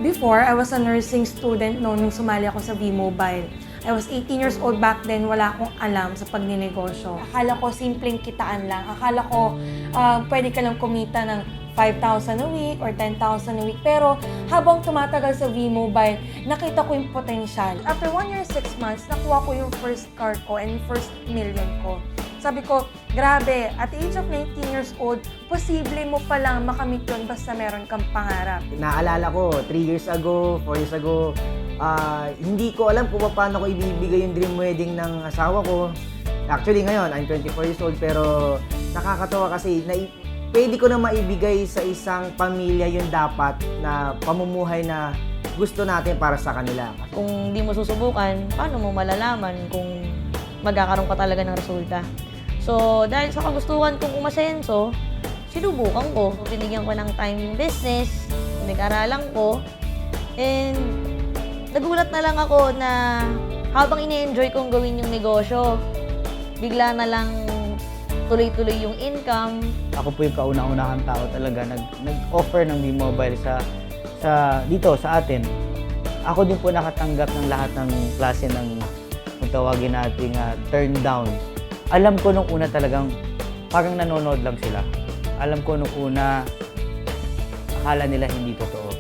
Before, I was a nursing student nung sumali ako sa V-Mobile. I was 18 years old back then, wala akong alam sa pagninegosyo. Akala ko simpleng kitaan lang. Akala ko pwede ka lang kumita ng 5,000 a week or 10,000 a week. Pero habang tumatagal sa V-Mobile, nakita ko yung potential. After 1 year, 6 months, nakuha ko yung first car ko and first million ko. Sabi ko, grabe, at the age of 19 years old, posible mo palang makamit yun basta meron kang pangarap. Naalala ko, 3 years ago, 4 years ago, hindi ko alam kung paano ko ibibigay yung dream wedding ng asawa ko. Actually ngayon, I'm 24 years old, pero nakakatawa kasi pwede ko na maibigay sa isang pamilya yung dapat na pamumuhay na gusto natin para sa kanila. Kung di mo susubukan, paano mo malalaman kung magkakaroon ka talaga ng resulta? So, dahil sa kagustuhan kong umasenso, sinubukan ko. Binigyan ko ng time yung business, nag-aralan ko, and nagulat na lang ako na habang ini-enjoy kong gawin yung negosyo, bigla na lang tuloy-tuloy yung income. Ako po yung kauna-unahang tao talaga nag-offer ng V-Mobile dito sa atin. Ako din po nakatanggap ng lahat ng klase ng kung tawagin nating turn down. Alam ko nung una talagang parang nanonood lang sila. Alam ko nung una akala nila hindi totoo.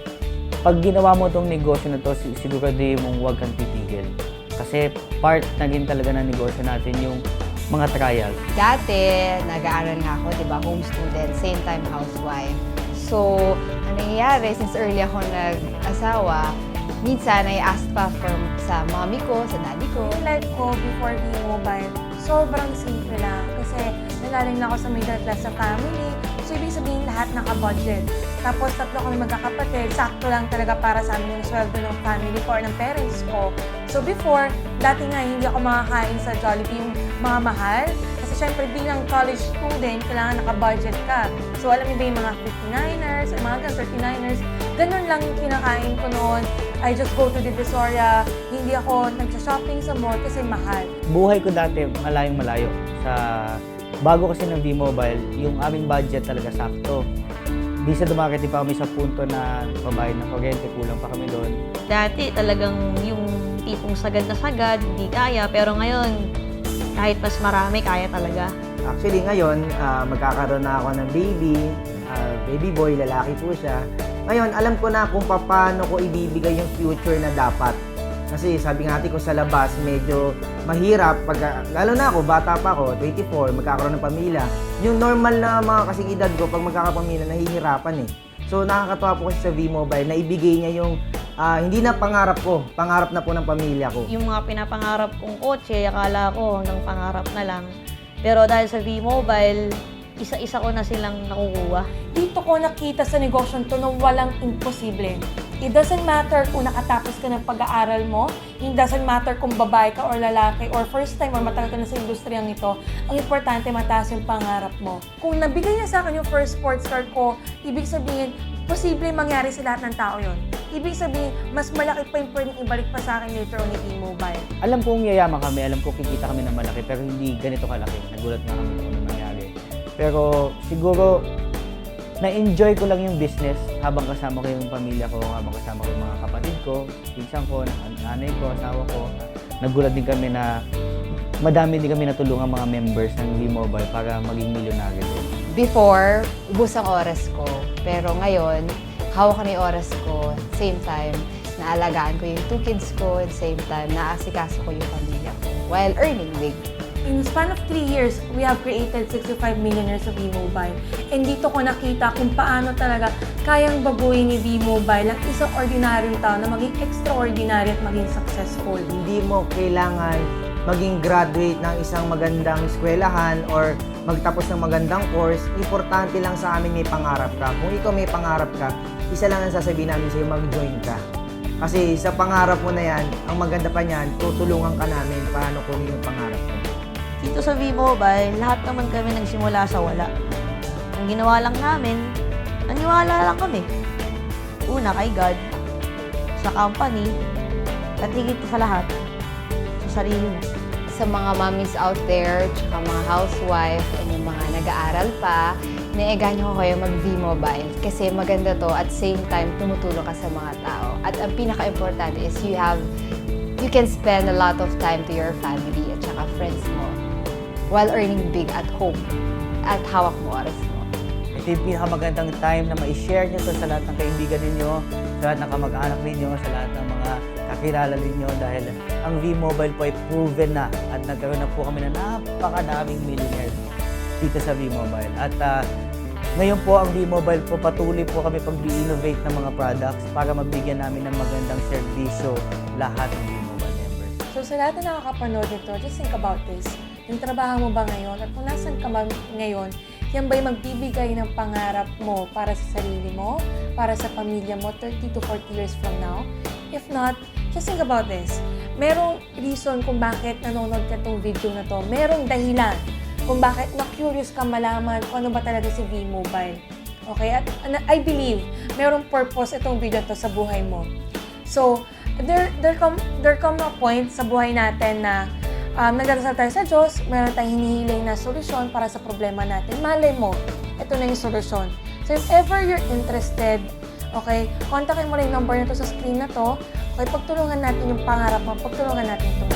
Pag ginawa mo tong negosyo na to, siguraduhin mong huwag kang titigil. Kasi part na din talaga ng negosyo natin yung mga trials. Dati, nag-aaral nga ako, di ba, home student, same time housewife. So, ang nangyayari, since early ako nag-asawa, minsan I asked pa sa mommy ko, sa daddy ko. Yung life ko before V-Mobile, sobrang simple lang. Kasi nalaling na ako sa middle class sa family. So, ibig sabihin lahat naka-budget. Tapos, 3 kami magkakapatid. Sakto lang talaga para sa amin yung sweldo ng family ko or ng parents ko. So, before, dati nga hindi ako makakain sa Jollibee yung mga mahal. Kasi syempre, bilang college student, kailangan naka-budget ka. So, alam niyo ba yung mga 59ers, yung mga 39ers, ganun lang yung kinakain ko noon. I just go to the Divisoria. Hindi ako nagsha-shopping sa mall kasi mahal. Buhay ko dati malayong malayo. Bago kasi ng V-Mobile, yung aming budget talaga sakto. Di sa dumakit pa kami sa punto na babayad ng kuryente, kulang pa kami doon. Dati talagang yung tipong sagad na sagad, hindi kaya. Pero ngayon, kahit mas marami, kaya talaga. Actually ngayon, magkakaroon na ako ng baby boy, lalaki po siya. Ngayon, alam ko na kung paano ko ibibigay yung future na dapat. Kasi sabi nga natin ko sa labas, medyo mahirap. Lalo na ako, bata pa ako, 24, magkakaroon ng pamilya. Yung normal na mga kasing edad ko, pag magkakapamilya, nahihirapan eh. So nakakatawa po kasi sa V-Mobile na ibigay niya yung hindi na pangarap ko, pangarap na po ng pamilya ko. Yung mga pinapangarap kong kotse, akala ko hanggang pangarap na lang. Pero dahil sa V-Mobile, isa-isa ko na silang nakukuha. Dito ko nakita sa negosyo to na walang imposible. It doesn't matter kung nakatapos ka ng pag-aaral mo, it doesn't matter kung babae ka or lalaki or first time or matagal ka na sa industriyang ito, ang importante mataas yung pangarap mo. Kung nabigay niya sa akin yung first sports car ko, ibig sabihin, posible mangyari sa lahat ng tao yon. Ibig sabihin, mas malaki pa yung pwedeng ibalik pa sa akin later on ni V-Mobile. Alam kong yayaman kami, alam ko kikita kami ng malaki, pero hindi ganito kalaki. Nagulat nga kami kung ano nangyari. Pero siguro, na-enjoy ko lang yung business habang kasama ko yung pamilya ko, habang kasama ko yung mga kapatid ko, pinsan ko, nanay ko, asawa ko. Nagulat din kami na madami din kami natulungan mga members ng V-Mobile para maging milyonaryo din. Before, ubos ang oras ko. Pero ngayon, hawak ko na yung oras ko. Same time, naalagaan ko yung 2 kids ko. At same time, naasikaso ko yung pamilya ko while earning big. In the span of 3 years, we have created 65 millionaires sa V-Mobile. And dito ko nakita kung paano talaga kayang baguhin ni V-Mobile ang isang ordinaryong tao na maging extraordinary at maging successful. Hindi mo kailangan maging graduate ng isang magandang eskwelahan or magtapos ng magandang course. Importante lang sa amin may pangarap ka. Kung ikaw may pangarap ka, isa lang ang sasabihin namin sa'yo, mag-join ka. Kasi sa pangarap mo na yan, ang maganda pa niyan, tutulungan ka namin paano kunin yung pangarap mo. Dito sa V-Mobile, lahat naman kami nagsimula sa wala. Ang ginawa lang namin, naniwala lang kami. Una kay God, sa company, at higit sa lahat, sa sarili mo. Sa mga mommies out there, tsaka mga housewife, and yung mga nag-aaral pa, naeganyo ko kayo mag-V-Mobile kasi maganda to at same time tumutulong ka sa mga tao. At ang pinaka-importante is you can spend a lot of time to your family at saka friends mo while earning big at home at hawak mo oras mo. Ito yung pinakamagandang time na ma-share nyo to sa lahat ng kaibigan ninyo, sa lahat ng kamag-anak ninyo, sa lahat ng mga kakilala ninyo dahil ang V-Mobile po ay proven na at nagkaroon na po kami na napakadaming millionaires dito sa V-Mobile. At ngayon po ang V-Mobile po patuloy po kami pag-innovate ng mga products para mabigyan namin ng magandang serbisyo lahat ng V-Mobile members. So sa lahat na nakakapanood nito, just think about this. Yung trabaho mo ba ngayon at kung nasan ka ba ngayon, yan ba'y magbibigay ng pangarap mo para sa sarili mo, para sa pamilya mo 30 to 40 years from now? If not, just think about this. Merong reason kung bakit nanonood ka itong video na to. Merong dahilan kung bakit na-curious ka malaman kung ano ba talaga si V-Mobile. Okay? At I believe merong purpose itong video to sa buhay mo. So, there come a point sa buhay natin na nagdadasal tayo sa Diyos, meron tayong hinihiling na solusyon para sa problema natin. Malay mo, ito na yung solusyon. So if ever you're interested, okay, kontakin mo lang yung number na to sa screen na to, okay, pagtulungan natin yung pangarap mo, pagtulungan natin itong